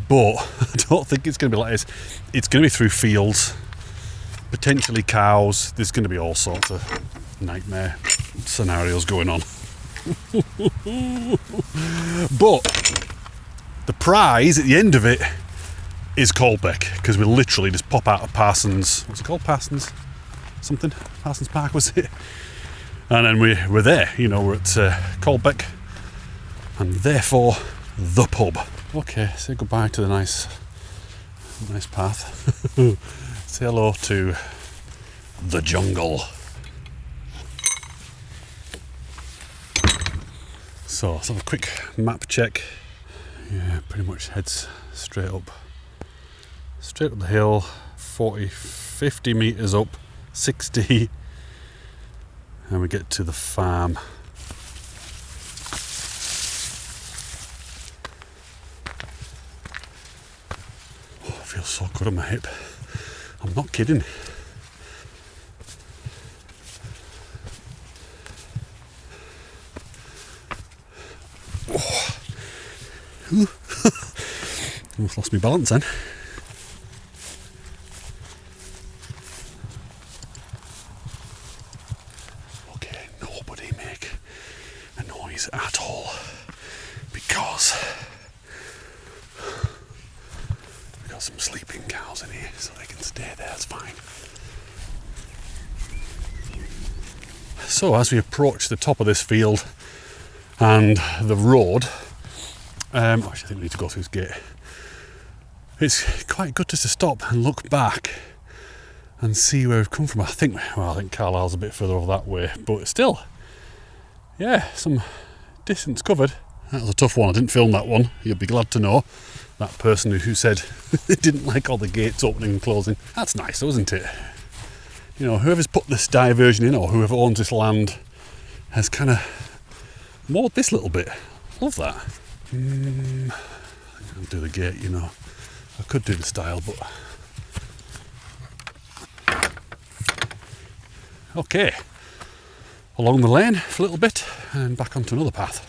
but I don't think it's going to be like this. It's going to be through fields, potentially cows. There's going to be all sorts of nightmare scenarios going on. But the prize at the end of it is Caldbeck, because we literally just pop out of Parsons. What's it called? Parsons something? Parsons Park, was it? And then we're there, you know, we're at Caldbeck, and therefore the pub. Okay, say goodbye to the nice path. Say hello to the jungle. So let's have a quick map check. Yeah, pretty much heads straight up the hill, 50 metres up, 60, and we get to the farm. Oh, it feels so good on my hip. I'm not kidding. Oh. Almost lost my balance then. Okay, nobody make a noise at all, because we've got some sleeping cows in here, so they can stay there, it's fine. So as we approach the top of this field and the road, actually I think we need to go through this gate. It's quite good just to stop and look back and see where we've come from. I think Carlisle's a bit further over that way, but still, yeah, some distance covered. That was a tough one. I didn't film that one. You'll be glad to know. That person who said they didn't like all the gates opening and closing. That's nice though, isn't it? You know, whoever's put this diversion in or whoever owns this land has kind of mowed this little bit. Love that. I think I'll do the gate, you know. I could do the style, but... Okay. Along the lane for a little bit and back onto another path.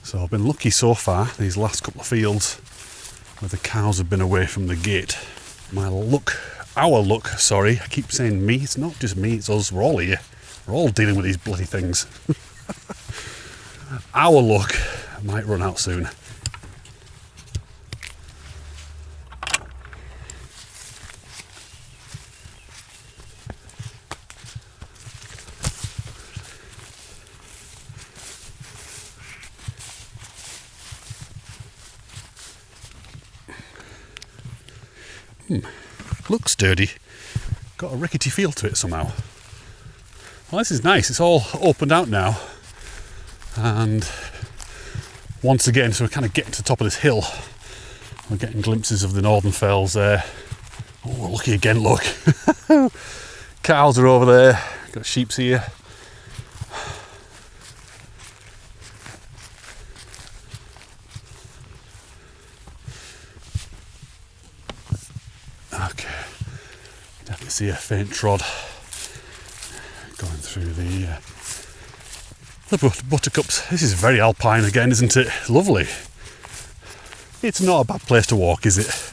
So I've been lucky so far, these last couple of fields where the cows have been away from the gate. Our luck, sorry, I keep saying me, it's not just me, it's us, we're all here. We're all dealing with these bloody things. Our luck might run out soon. Looks sturdy. Got a rickety feel to it somehow. Well, this is nice. It's all opened out now. And once again, so we're kind of getting to the top of this hill. We're getting glimpses of the northern fells there. Oh, lucky again, look. Cows are over there. Got sheep's here. Okay, definitely see a faint trod going through the buttercups. This is very alpine again, isn't it? Lovely. It's not a bad place to walk, is it?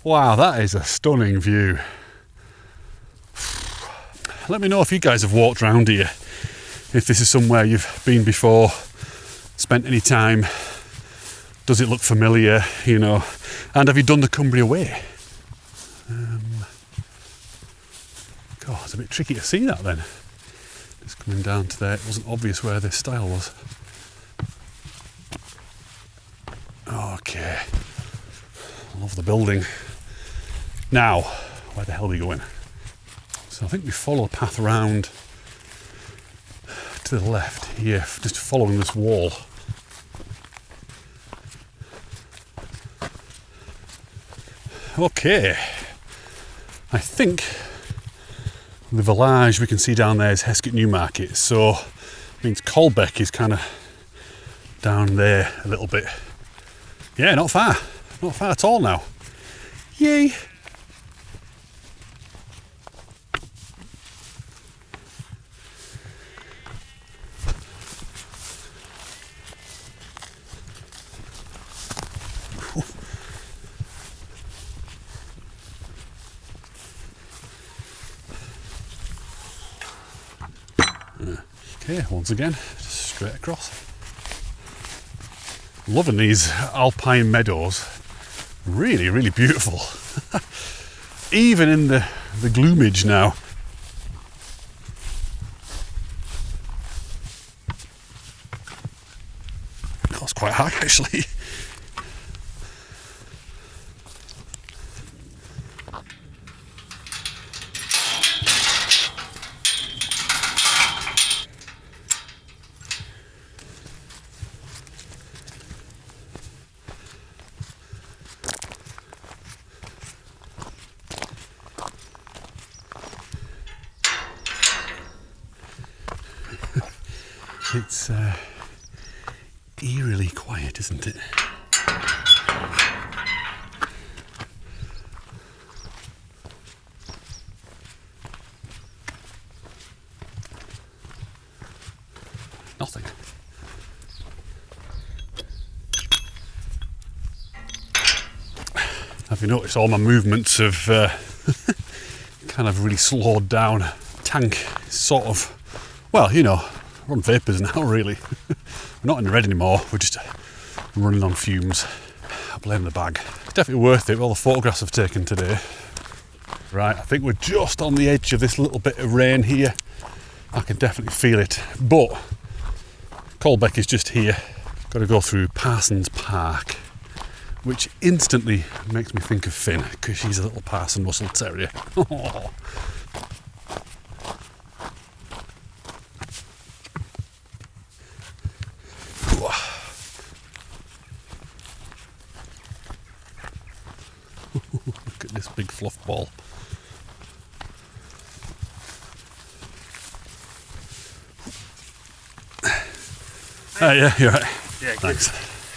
Wow, that is a stunning view. Let me know if you guys have walked around here, if this is somewhere you've been before, spent any time. Does it look familiar, you know? And have you done the Cumbria Way? God, it's a bit tricky to see that then. Just coming down to there, it wasn't obvious where this stile was. Okay, love the building. Now, where the hell are we going? So I think we follow a path around to the left here, just following this wall. Okay, I think the village we can see down there is Heskett Newmarket, so it means Caldbeck is kind of down there a little bit. Yeah, not far at all now. Yay! Okay, once again, just straight across. Loving these alpine meadows. Really, really beautiful. Even in the gloomage now. That's quite high actually. It's eerily quiet, isn't it? Nothing. Have you noticed all my movements have kind of really slowed down? Tank is sort of, well, you know, we're on vapours now really. We're not in the red anymore, we're just running on fumes. I blame the bag. It's definitely worth it with all the photographs I've taken today. Right, I think we're just on the edge of this little bit of rain here. I can definitely feel it, but Caldbeck is just here. Got to go through Parsons Park, which instantly makes me think of Finn, because she's a little Parson Russell Terrier. Look at this big fluff ball. Oh yeah, you're right. Yeah, thanks.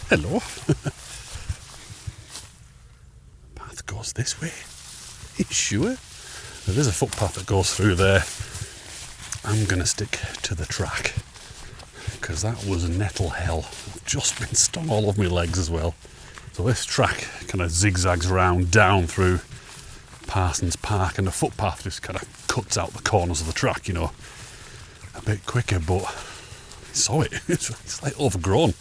Hello. Path goes this way. Are you sure? There is a footpath that goes through there. I'm gonna stick to the track because that was nettle hell. I've just been stung all over my legs as well. So this track kind of zigzags around down through Parsons Park, and the footpath just kind of cuts out the corners of the track, you know, a bit quicker, but I saw it. It's like overgrown.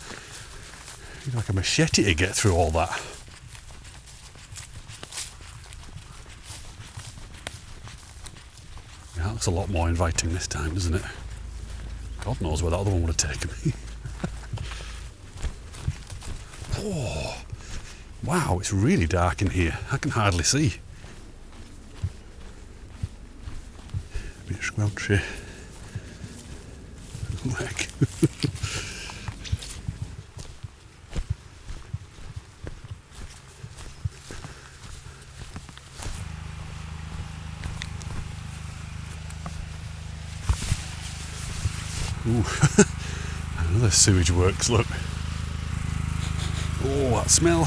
You need like a machete to get through all that. Yeah, that looks a lot more inviting this time, doesn't it? God knows where that other one would have taken me. Oh, wow, it's really dark in here. I can hardly see. A bit squelchy. Heck. Ooh, another sewage works, look. Oh, that smell.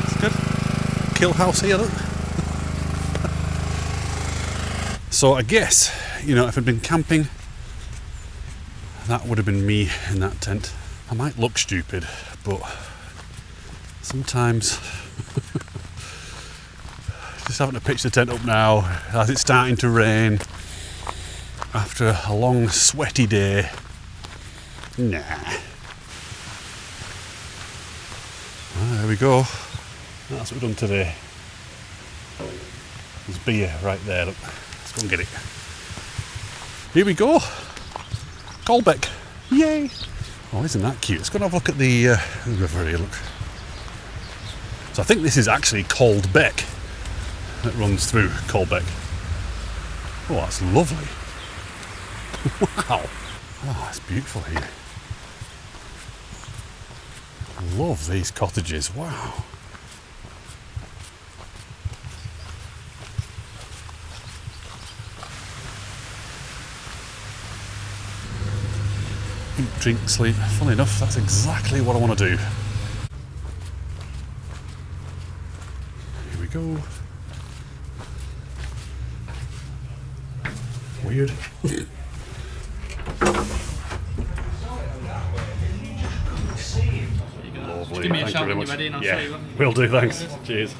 It's good. Kill house here, look. So I guess, you know, if I'd been camping, that would have been me in that tent. I might look stupid, but sometimes just having to pitch the tent up now as it's starting to rain after a long sweaty day. Nah. Well, there we go. That's what we've done today. There's beer right there, look. Let's go and get it. Here we go. Caldbeck. Yay. Oh, isn't that cute? Let's go and have a look at the river here, look. So I think this is actually Caldbeck that runs through Caldbeck. Oh, that's lovely. Wow. Oh, it's beautiful here. Love these cottages. Wow. Eat, drink, sleep. Funnily enough, that's exactly what I want to do. Here we go. Weird. Lovely. Give me a Thank shout you very when much. you're ready and I'll Yeah, show you one. will do, thanks. Cheers.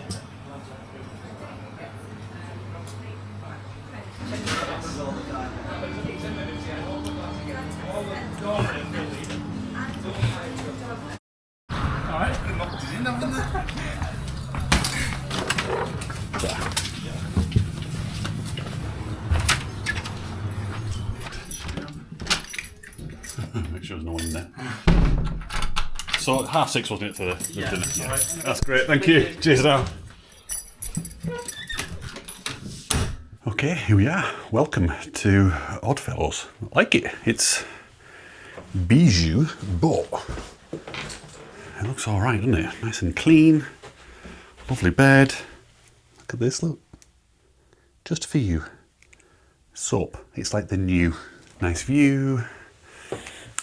Make sure there's no one in there. So 6:30, wasn't it, for the dinner? Yeah. Right. That's great, thank you. Cheers now. Okay, here we are. Welcome to Oddfellows. I like it. It's bijou, but it looks alright, doesn't it? Nice and clean. Lovely bed. Look at this, look. Just for you. Soap. It's like the new. Nice view.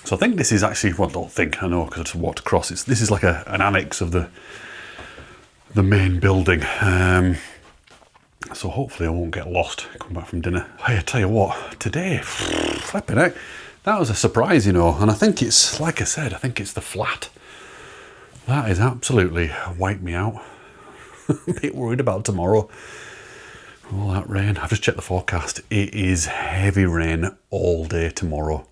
So I think this is actually, well, I don't think, I know because I just walked across. This is like an annex of the main building. So hopefully I won't get lost coming back from dinner. Hey, I tell you what, today, flipping heck, that was a surprise, you know. And I think it's, like I said, I think it's the flat. That is absolutely wiped me out. A bit worried about tomorrow. All that rain. I've just checked the forecast. It is heavy rain all day tomorrow.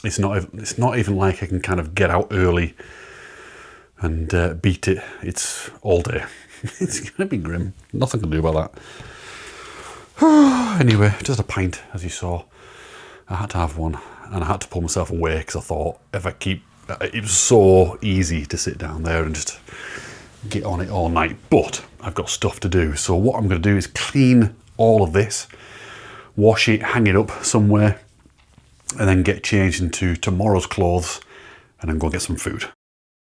It's not even like I can kind of get out early and beat it. It's all day. It's going to be grim. Nothing can do about that. Anyway, just a pint, as you saw. I had to have one, and I had to pull myself away because I thought if I keep... It was so easy to sit down there and just get on it all night, but I've got stuff to do. So what I'm going to do is clean all of this, wash it, hang it up somewhere, and then get changed into tomorrow's clothes and then go get some food.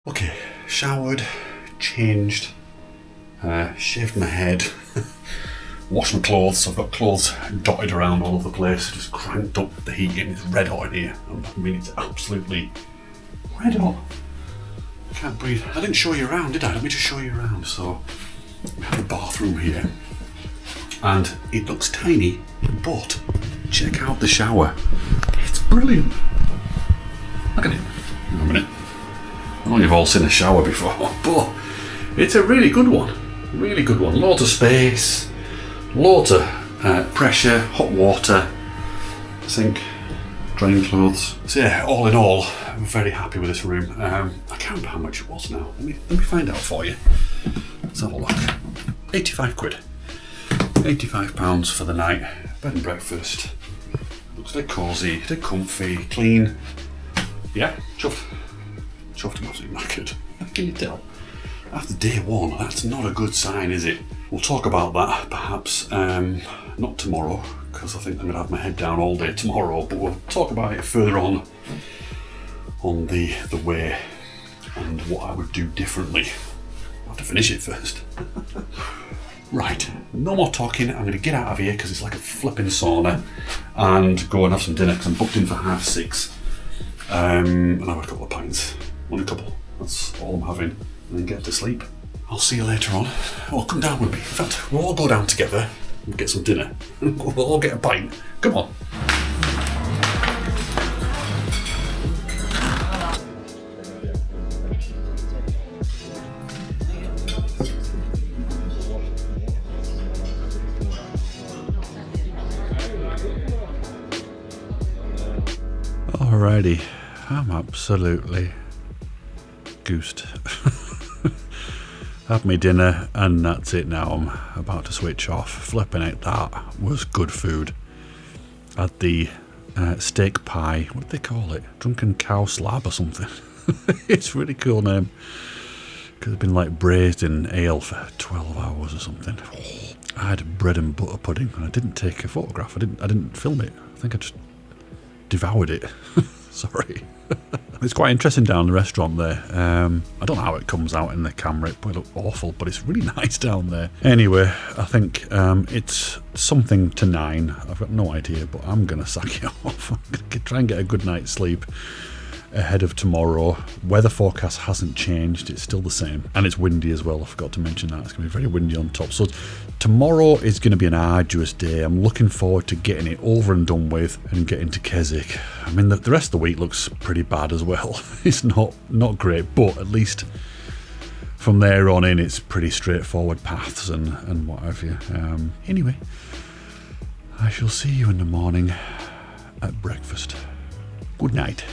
Okay, showered, changed, shaved my head, washed my clothes. So I've got clothes dotted around all over the place, just cranked up the heat and it's red hot in here. I mean, it's absolutely red hot. I can't breathe. I didn't show you around, did I? Let me just show you around. So we have a bathroom here and it looks tiny, but check out the shower. It's brilliant. Look at it. Hang on a minute. I know you've all seen a shower before, but it's a really good one. Really good one. Loads of space, loads of pressure, hot water, sink, drying clothes. So yeah, all in all, I'm very happy with this room. I can't remember how much it was now. Let me find out for you. Let's have a look. 85 quid. £85 for the night. Bed and breakfast. Looks dead cosy, dead comfy, clean. Yeah, chuffed. Chuffed, I'm absolutely knackered. Can you tell? After day one, that's not a good sign, is it? We'll talk about that perhaps, not tomorrow, because I think I'm going to have my head down all day tomorrow, but we'll talk about it further on the way and what I would do differently. I'll have to finish it first. Right, no more talking. I'm going to get out of here because it's like a flipping sauna and go and have some dinner because I'm booked in for 6:30. And I've had a couple of pints. Only a couple. That's all I'm having. And then get to sleep. I'll see you later on. Oh, come down with me. In fact, we'll all go down together and get some dinner. We'll all get a pint. Come on. Alrighty, I'm absolutely goosed. Had my dinner and that's it now. I'm about to switch off. Flipping it, that was good food. Had the steak pie, what do they call it? Drunken cow slab or something. It's a really cool name. Could have been like braised in ale for 12 hours or something. I had bread and butter pudding and I didn't take a photograph. I didn't film it. I think I just devoured it. Sorry. It's quite interesting down the restaurant there. I don't know how it comes out in the camera. It probably look awful, but it's really nice down there. Anyway, I think it's something to 9. I've got no idea, but I'm going to sack it off. I'm going to try and get a good night's sleep ahead of tomorrow. Weather forecast hasn't changed. It's still the same. And it's windy as well. I forgot to mention that. It's going to be very windy on top. So tomorrow is going to be an arduous day. I'm looking forward to getting it over and done with and getting to Keswick. I mean, the rest of the week looks pretty bad as well. It's not great, but at least from there on in, it's pretty straightforward paths and what have you. Anyway, I shall see you in the morning at breakfast. Good night.